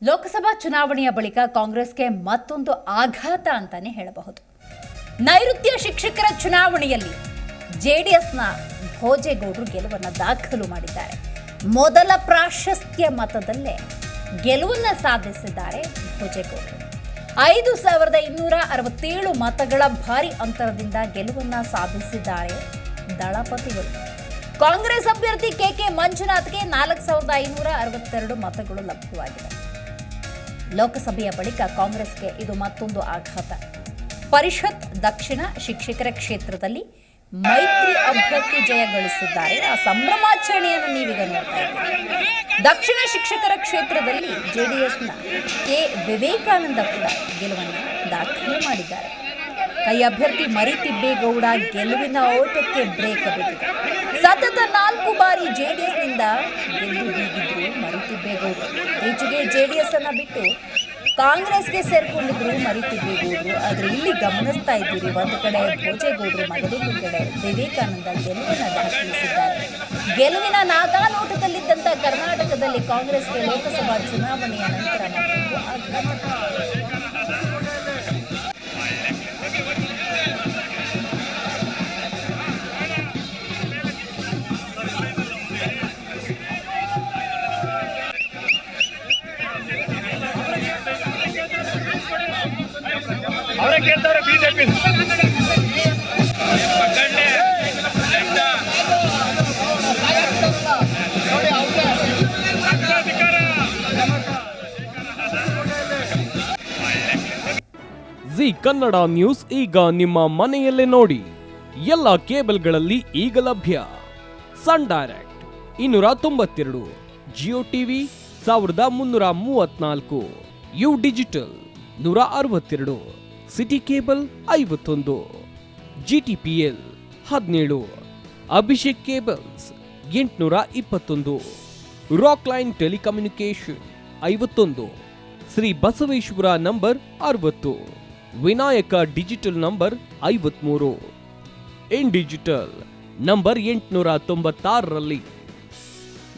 ಲೋಕಸಭಾ ಚುನಾವಣೆಯ ಬಳಿಕ ಕಾಂಗ್ರೆಸ್ಗೆ ಮತ್ತೊಂದು ಆಘಾತ ಅಂತಾನೆ ಹೇಳಬಹುದು. ನೈಋತ್ಯ ಶಿಕ್ಷಕರ ಚುನಾವಣೆಯಲ್ಲಿ ಜೆಡಿಎಸ್ನ ಭೋಜೇಗೌಡರು ಗೆಲುವನ್ನು ದಾಖಲು ಮಾಡಿದ್ದಾರೆ. ಮೊದಲ ಪ್ರಾಶಸ್ತ್ಯ ಮತದಲ್ಲೇ ಗೆಲುವನ್ನು ಸಾಧಿಸಿದ್ದಾರೆ ಭೋಜೇಗೌಡರು. 5267 ಮತಗಳ ಭಾರಿ ಅಂತರದಿಂದ ಗೆಲುವನ್ನು ಸಾಧಿಸಿದ್ದಾರೆ ದಳಪತಿಗಳು. ಕಾಂಗ್ರೆಸ್ ಅಭ್ಯರ್ಥಿ ಕೆಕೆ ಮಂಜುನಾಥ್ಗೆ 4562 ಮತಗಳು ಲಭ್ಯವಾಗಿವೆ. ಲೋಕಸಭೆಯ ಬಳಿಕ ಕಾಂಗ್ರೆಸ್ಗೆ ಇದು ಮತ್ತೊಂದು ಆಘಾತ. ಪರಿಷತ್ ದಕ್ಷಿಣ ಶಿಕ್ಷಕರ ಕ್ಷೇತ್ರದಲ್ಲಿ ಮೈತ್ರಿ ಅಭ್ಯರ್ಥಿ ಜಯ ಗಳಿಸಿದ್ದಾರೆ. ಆ ಸಂಭ್ರಮಾಚರಣೆಯನ್ನು ನೀವೀಗ ನೋಡ್ತಾ ಇದ್ದೀರಿ. ದಕ್ಷಿಣ ಶಿಕ್ಷಕರ ಕ್ಷೇತ್ರದಲ್ಲಿ ಜೆಡಿಎಸ್ನ ಕೆ ವಿವೇಕಾನಂದ ಕೂಡ ಗೆಲುವನ್ನು ದಾಖಲೆ ಮಾಡಿದ್ದಾರೆ. ಕೈ ಅಭ್ಯರ್ಥಿ ಮರಿತಿಬ್ಬೇಗೌಡ ಗೆಲುವಿನ ಓಟಕ್ಕೆ ಬ್ರೇಕ್ ಬಿದ್ದಿದೆ. ಸತತ 4 ಬಾರಿ ಜೆಡಿಎಸ್ನಿಂದ ಗೆದ್ದು ಬೀಗಿದ್ರು ಮರಿತಿಬ್ಬೇಗೌಡರು. ಈಚೆಗೆ ಜೆಡಿಎಸ್ ಅನ್ನ ಬಿಟ್ಟು ಕಾಂಗ್ರೆಸ್ಗೆ ಸೇರ್ಕೊಂಡಿದ್ರು ಮರಿತಿಬ್ಬೇಗೌಡರು. ಆದ್ರೆ ಇಲ್ಲಿ ಗಮನಿಸ್ತಾ ಇದ್ದೀರಿ, ಒಂದು ಕಡೆ ಭೋಜೇಗೌಡರು, ಮಗದೊಂದು ಕಡೆ ವಿವೇಕಾನಂದ ಗೆಲುವನ್ನು ದಾಖಲಿಸಿದ್ದಾರೆ. ಗೆಲುವಿನ ನಾಗಾಲೋಟದಲ್ಲಿದ್ದಂಥ ಕರ್ನಾಟಕದಲ್ಲಿ ಕಾಂಗ್ರೆಸ್ಗೆ ಲೋಕಸಭಾ ಚುನಾವಣೆಯ ನಂತರ ಮತ್ತೊಂದು ಆಘಾತ. ಅವರೇ ಕೇಳ್ತಾರೆ ಬಿಜೆಪಿ ಜಿ ಕನ್ನಡ ನ್ಯೂಸ್ ಈಗ ನಿಮ್ಮ ಮನೆಯಲ್ಲೇ ನೋಡಿ. ಎಲ್ಲ ಕೇಬಲ್ಗಳಲ್ಲಿ ಈಗ ಲಭ್ಯ. Sun direct 292, Jio TV 1334, U digital 162, city cable 51, GTPL 17, Abhishek cables 821, rock line telecommunication 51, Shri Basaveshwara number 60, Vinayaka digital number 53, in digital number 896ರಲ್ಲಿ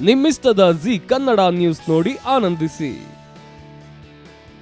ನಿಮ್ಮಿಸ್ತದ ಜಿ ಕನ್ನಡ ನ್ಯೂಸ್ ನೋಡಿ ಆನಂದಿಸಿ.